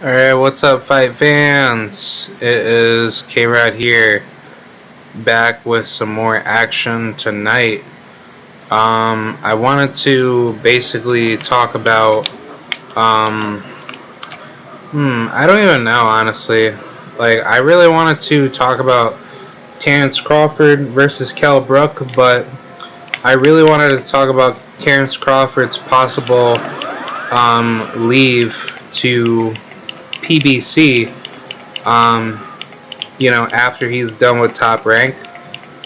Alright, what's up, fight fans? It is Krod here, back with some more action tonight. I wanted to basically talk about, I don't even know, honestly. Like, I really wanted to talk about Terrence Crawford versus Kell Brook, but I really wanted to talk about Terrence Crawford's possible, leave to PBC, after he's done with Top Rank,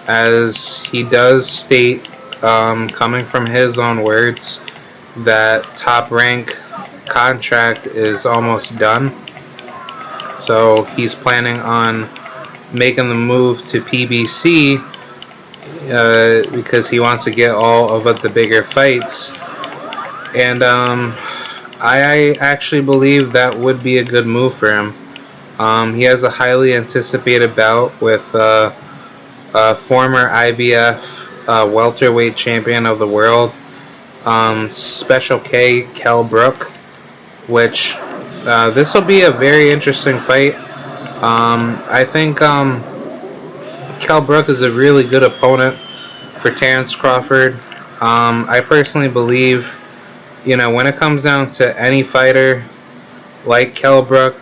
as he does state, coming from his own words, that Top Rank contract is almost done. So he's planning on making the move to PBC because he wants to get all of the bigger fights. And I actually believe that would be a good move for him. He has a highly anticipated bout with former IBF welterweight champion of the world, Special K, Kell Brook, which this will be a very interesting fight. I think Kell Brook is a really good opponent for Terrence Crawford. I personally believe, when it comes down to any fighter like Kell Brook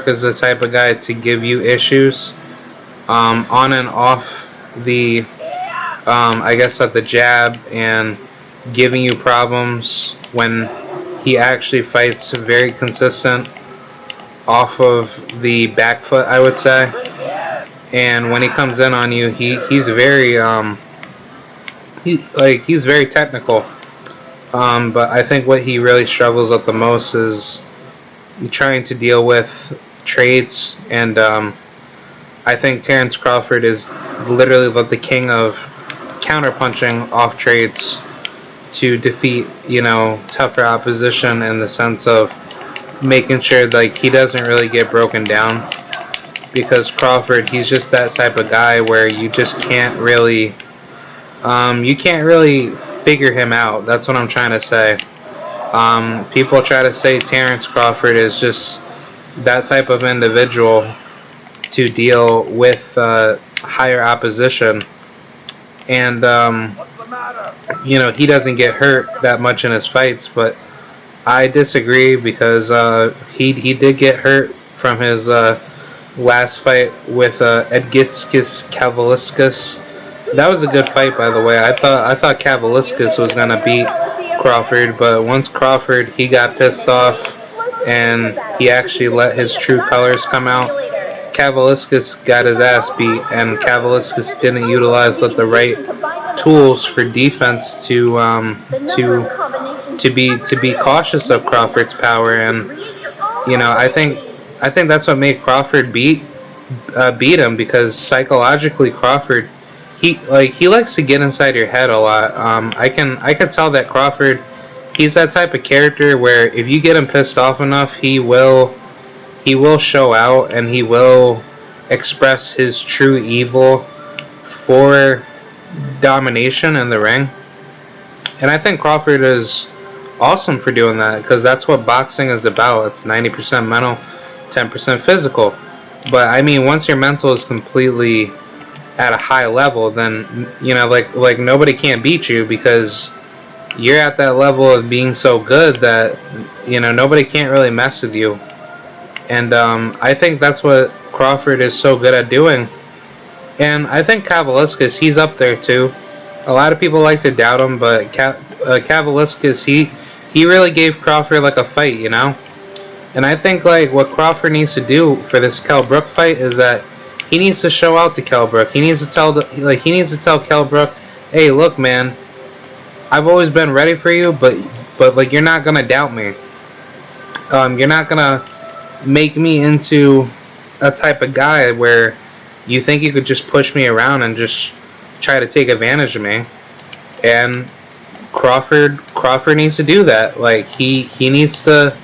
is the type of guy to give you issues on and off the, at the jab, and giving you problems when he actually fights very consistent off of the back foot, I would say. And when he comes in on you, he's very he's very technical. But I think what he really struggles with the most is trying to deal with trades, and I think Terrence Crawford is literally the king of counterpunching off trades to defeat, tougher opposition, in the sense of making sure he doesn't really get broken down. Because Crawford, he's just that type of guy where you just can't really figure him out. That's what I'm trying to say. People try to say Terrence Crawford is just that type of individual to deal with higher opposition, and he doesn't get hurt that much in his fights. But I disagree, because he did get hurt from his last fight with Edgitskis Kavaliskas. That was a good fight, by the way. I thought Kavaliskas was gonna beat Crawford, but once Crawford, he got pissed off and he actually let his true colors come out, Kavaliskas got his ass beat, and Kavaliskas didn't utilize the right tools for defense to be cautious of Crawford's power. And I think that's what made Crawford beat him, because psychologically Crawford, he likes to get inside your head a lot. I can tell that Crawford, he's that type of character where if you get him pissed off enough, he will show out, and he will express his true evil for domination in the ring. And I think Crawford is awesome for doing that, because that's what boxing is about. It's 90% mental, 10% physical. But I mean, once your mental is completely at a high level, then like nobody can beat you, because you're at that level of being so good that nobody can't really mess with you. And I think that's what Crawford is so good at doing. And I think Kavaliskas, he's up there too. A lot of people like to doubt him, but Kavaliskas, he really gave Crawford a fight, And I think what Crawford needs to do for this Kell Brook fight is that he needs to show out to Kell Brook. He needs to tell Kell Brook, hey, look, man, I've always been ready for you, but you're not gonna doubt me. You're not gonna make me into a type of guy where you think you could just push me around and just try to take advantage of me. And Crawford needs to do that. He needs to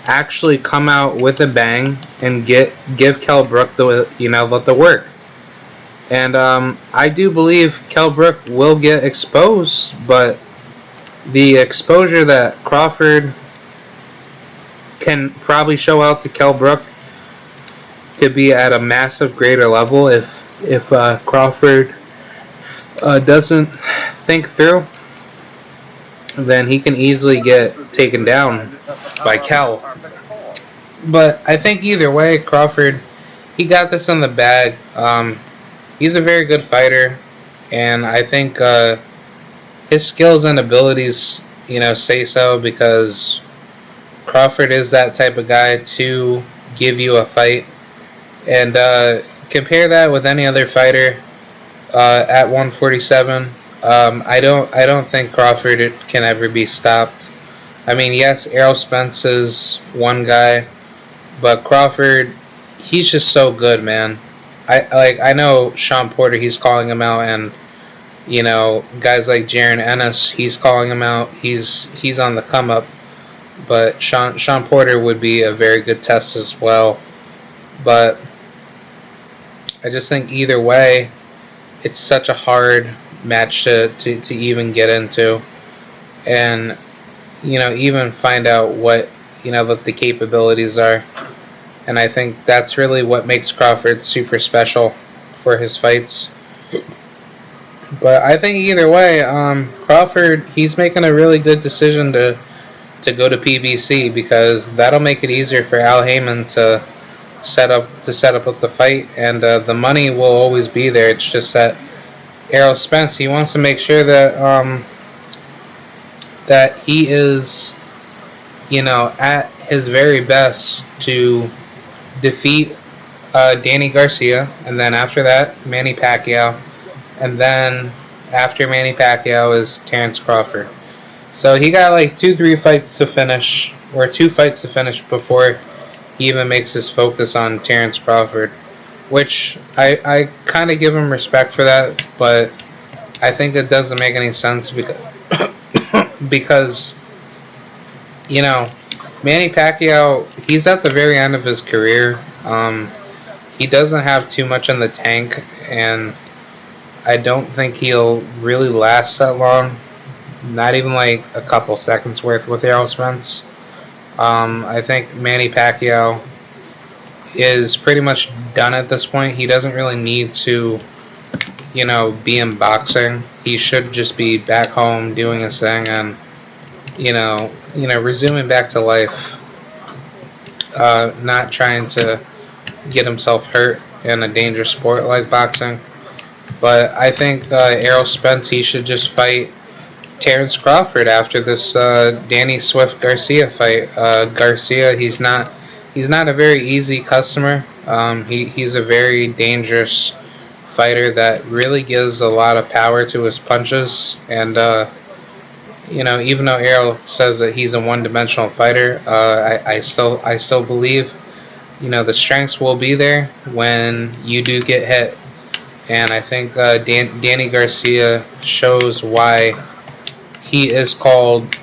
actually come out with a bang and give Kell Brook the work. And I do believe Kell Brook will get exposed, but the exposure that Crawford can probably show out to Kell Brook could be at a massive greater level if Crawford doesn't think through. Then he can easily get taken down by Kell. But I think either way, Crawford, he got this in the bag. He's a very good fighter, and I think his skills and abilities, say so, because Crawford is that type of guy to give you a fight. And compare that with any other fighter at 147. I don't think Crawford can ever be stopped. I mean, yes, Errol Spence is one guy, but Crawford, he's just so good, man. I know Sean Porter, he's calling him out, and guys like Jaron Ennis, he's calling him out. He's on the come up, but Sean Porter would be a very good test as well. But I just think either way, it's such a hard match to even get into, and even find out what what the capabilities are. And I think that's really what makes Crawford super special for his fights. But I think either way, Crawford, he's making a really good decision to go to PBC, because that'll make it easier for Al Heyman to set up with the fight, and the money will always be there. It's just that Errol Spence, he wants to make sure that that he is at his very best to defeat Danny Garcia, and then after that Manny Pacquiao, and then after Manny Pacquiao is Terrence Crawford. So he got like 2 fights to finish before he even makes his focus on Terrence Crawford, which I kind of give him respect for that, but I think it doesn't make any sense because Manny Pacquiao, he's at the very end of his career. He doesn't have too much in the tank, and I don't think he'll really last that long. Not even like a couple seconds worth with Errol Spence. I think Manny Pacquiao is pretty much done at this point. He doesn't really need to, be in boxing. He should just be back home doing his thing and, resuming back to life. Not trying to get himself hurt in a dangerous sport like boxing. But I think Errol Spence, he should just fight Terrence Crawford after this Danny Swift Garcia fight. Garcia, he's not a very easy customer. He's a very dangerous fighter that really gives a lot of power to his punches, and even though Errol says that he's a one-dimensional fighter, I still believe the strengths will be there when you do get hit. And I think Danny Garcia shows why he is called,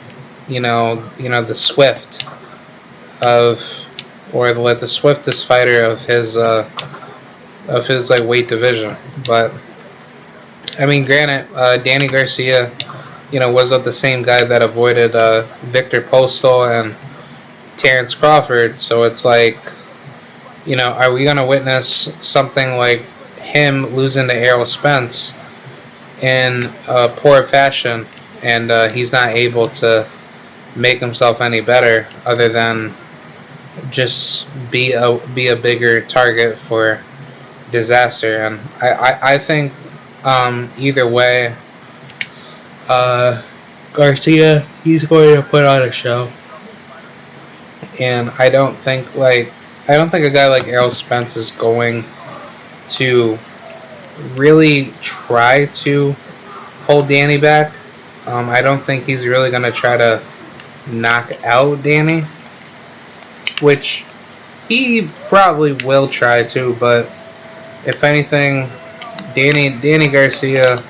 the Swift the swiftest fighter of his weight division. But I mean, granted, Danny Garcia, was of the same guy that avoided Victor Postal and Terrence Crawford. So it's like, are we gonna witness something like him losing to Errol Spence in poor fashion, and he's not able to make himself any better other than just be a bigger target for disaster? And I think either way, Garcia, he's going to put on a show, and I don't think a guy like Errol Spence is going to really try to hold Danny back. I don't think he's really going to try to knock out Danny, which he probably will try to, but if anything, Danny Garcia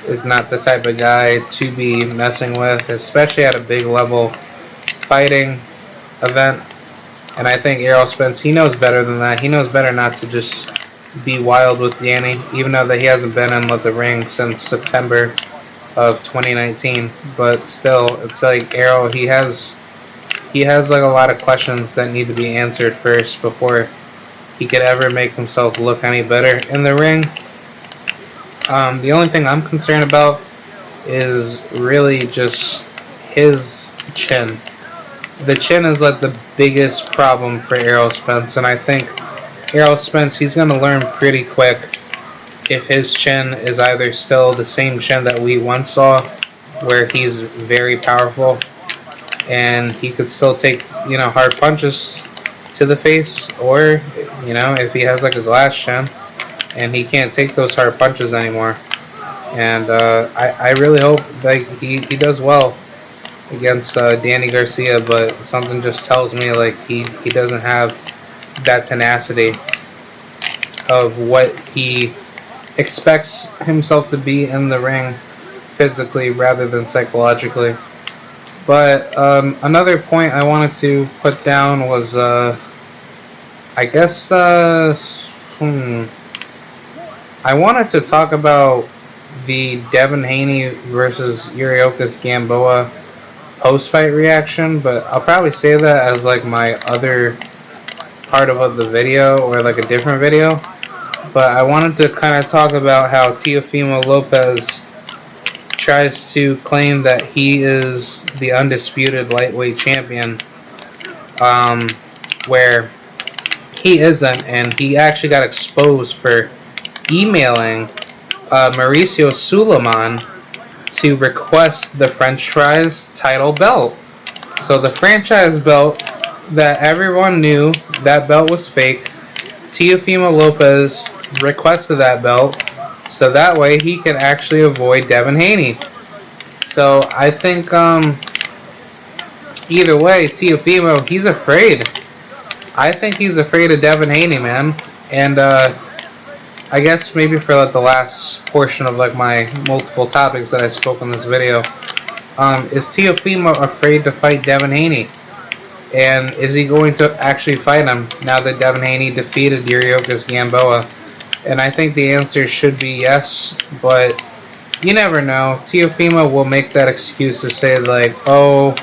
is not the type of guy to be messing with, especially at a big level fighting event. And I think Errol Spence, he knows better than that. He knows better not to just be wild with Danny, even though that he hasn't been in the ring since September of 2019. But still, it's like Errol, he has he has like a lot of questions that need to be answered first before he could ever make himself look any better in the ring. The only thing I'm concerned about is really just his chin. The chin is like the biggest problem for Errol Spence, and I think Errol Spence, he's going to learn pretty quick if his chin is either still the same chin that we once saw, where he's very powerful and he could still take, you know, hard punches to the face, or, you know, if he has like a glass chin and he can't take those hard punches anymore. And I really hope like he does well against Danny Garcia, but something just tells me like he doesn't have that tenacity of what he expects himself to be in the ring physically rather than psychologically. But another point I wanted to put down was I guess I wanted to talk about the Devin Haney versus Yuriorkis Gamboa post-fight reaction, but I'll probably say that as like my other part of the video, or like a different video. But I wanted to kind of talk about how Teofimo Lopez tries to claim that he is the undisputed lightweight champion, where he isn't, and he actually got exposed for emailing Mauricio Suleiman to request the French Fries title belt. So the franchise belt that everyone knew that belt was fake, Teofimo Lopez requested that belt so that way he could actually avoid Devin Haney. So I think either way, Teofimo, he's afraid. I think he's afraid of Devin Haney, man. And I guess maybe for like the last portion of like my multiple topics that I spoke in this video, is Teofimo afraid to fight Devin Haney? And is he going to actually fight him now that Devin Haney defeated Yuriorkis Gamboa? And I think the answer should be yes, but you never know. Teofimo will make that excuse to say like, oh,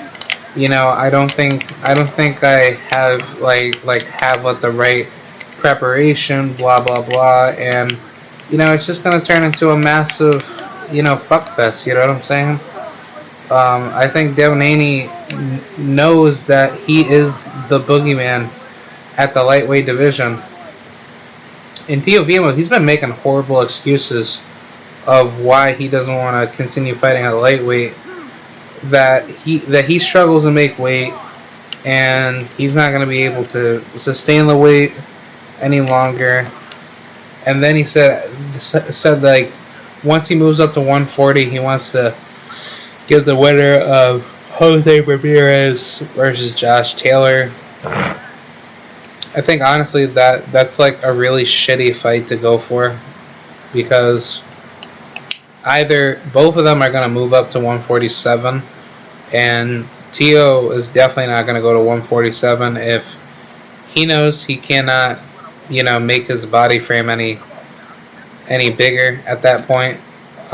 you know, I don't think I have have the right preparation, blah blah blah, and you know, it's just gonna turn into a massive, you know, fuckfest. You know what I'm saying? I think Devin Haney knows that he is the boogeyman at the lightweight division. And Teofimo, he's been making horrible excuses of why he doesn't want to continue fighting at lightweight. That he struggles to make weight, and he's not going to be able to sustain the weight any longer. And then he said like once he moves up to 140, he wants to give the winner of Jose Ramirez versus Josh Taylor. I think honestly that's like a really shitty fight to go for, because either both of them are going to move up to 147, and Teo is definitely not going to go to 147 if he knows he cannot, you know, make his body frame any bigger at that point.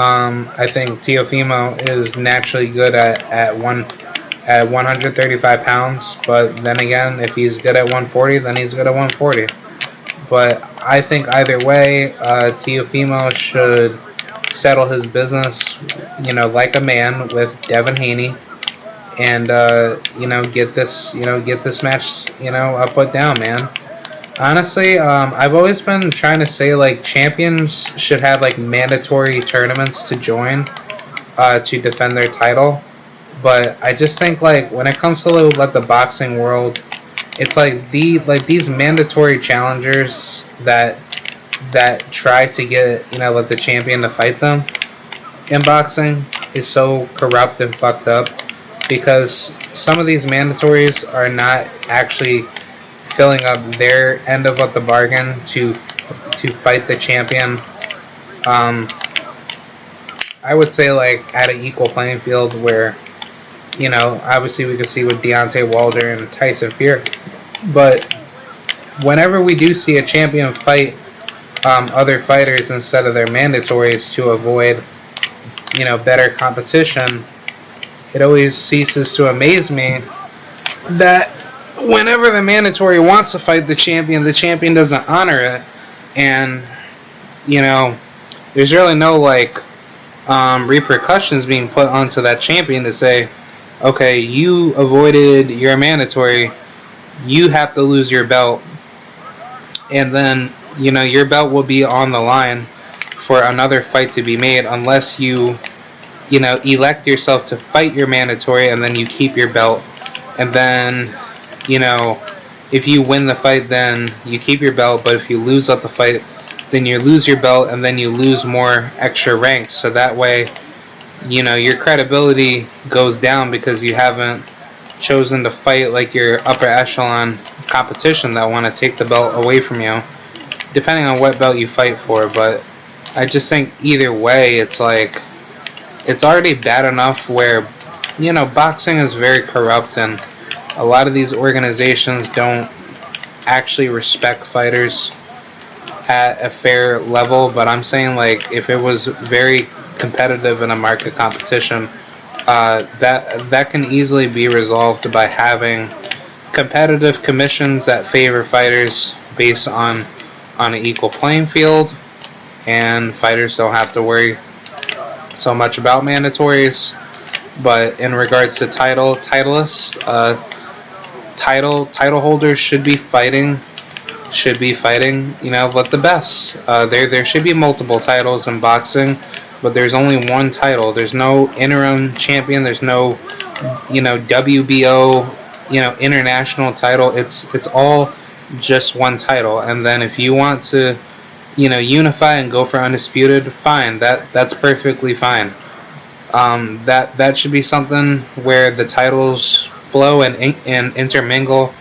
I think Teofimo is naturally good at 135 pounds, but then again, if he's good at 140, then he's good at 140. But I think either way, Teofimo should settle his business, you know, like a man with Devin Haney, and you know, get this match, you know, put down, man. Honestly, I've always been trying to say like champions should have like mandatory tournaments to join to defend their title, but I just think like when it comes to like the boxing world, it's like these mandatory challengers that try to get, you know, like the champion to fight them in boxing is so corrupt and fucked up, because some of these mandatories are not actually filling up their end of what the bargain to fight the champion. I would say like at an equal playing field, where, you know, obviously we could see with Deontay Wilder and Tyson Fury, but whenever we do see a champion fight other fighters instead of their mandatories to avoid, you know, better competition, it always ceases to amaze me that whenever the mandatory wants to fight the champion doesn't honor it, and you know, there's really no like repercussions being put onto that champion to say, okay, you avoided your mandatory, you have to lose your belt, and then you know your belt will be on the line for another fight to be made unless you know elect yourself to fight your mandatory and then you keep your belt, and then you know if you win the fight then you keep your belt, but if you lose at the fight then you lose your belt and then you lose more extra ranks, so that way you know your credibility goes down because you haven't chosen to fight like your upper echelon competition that want to take the belt away from you, depending on what belt you fight for. But I just think either way it's like it's already bad enough where you know boxing is very corrupt and a lot of these organizations don't actually respect fighters at a fair level. But I'm saying like if it was very competitive in a market competition, that can easily be resolved by having competitive commissions that favor fighters based on an equal playing field, and fighters don't have to worry so much about mandatories. But in regards to titleists, title holders should be fighting, you know, but the best. There should be multiple titles in boxing, but there's only one title. There's no interim champion. There's no, you know, WBO, you know, international title. It's all just one title. And then if you want to, you know, unify and go for undisputed, fine. That's perfectly fine. That should be something where the titles flow and intermingle.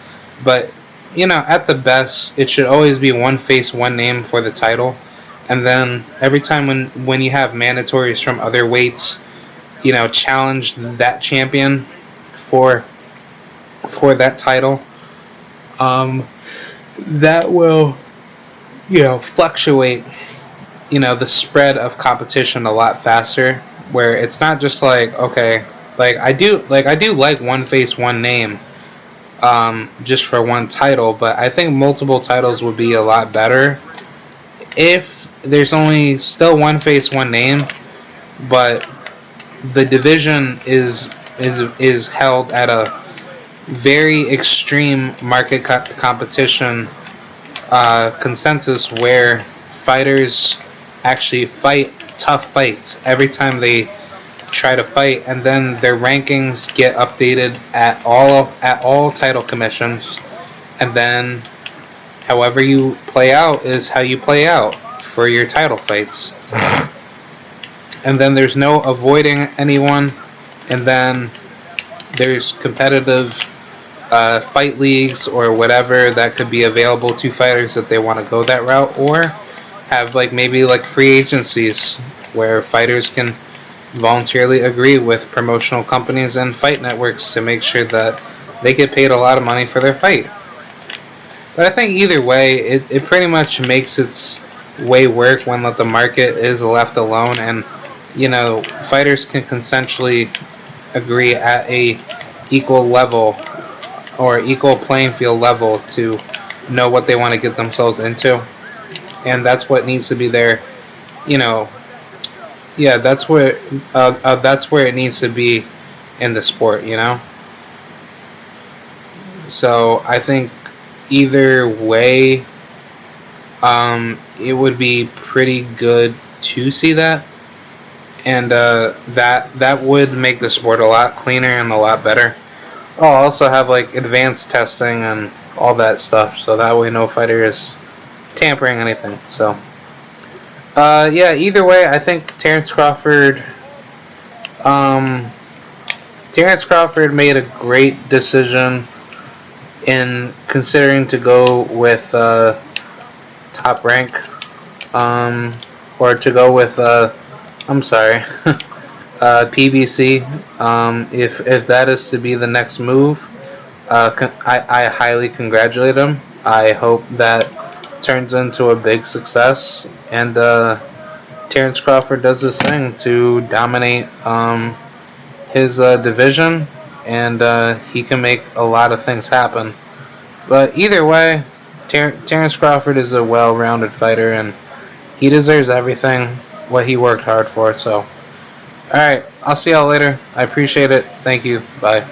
But you know, at the best, it should always be one face, one name for the title. And then every time when you have mandatories from other weights, you know, challenge that champion for that title. That will, you know, fluctuate, you know, the spread of competition a lot faster. Where it's not just like, okay, like I do like one face, one name, just for one title, but I think multiple titles would be a lot better if there's only still one face, one name, but the division is held at a very extreme market competition consensus where fighters actually fight tough fights every time they try to fight, and then their rankings get updated at all title commissions, and then however you play out is how you play out for your title fights. And then there's no avoiding anyone, and then there's competitive fight leagues or whatever that could be available to fighters if they want to go that route, or have like maybe like free agencies where fighters can voluntarily agree with promotional companies and fight networks to make sure that they get paid a lot of money for their fight. But I think either way, it pretty much makes its way work when the market is left alone, and you know fighters can consensually agree at a equal level or equal playing field level to know what they want to get themselves into. And that's what needs to be there, you know. Yeah, that's where it needs to be in the sport, you know. So I think either way, it would be pretty good to see that, and that would make the sport a lot cleaner and a lot better. I'll also have like advanced testing and all that stuff, so that way no fighter is tampering anything. So yeah, either way, I think Terrence Crawford made a great decision in considering to go with Top Rank, or to go with PBC. If that is to be the next move, I highly congratulate him. I hope that turns into a big success, and Terrence Crawford does this thing to dominate his division and he can make a lot of things happen. But either way, Terrence Crawford is a well-rounded fighter, and he deserves everything what he worked hard for. So, alright, I'll see y'all later. I appreciate it. Thank you. Bye.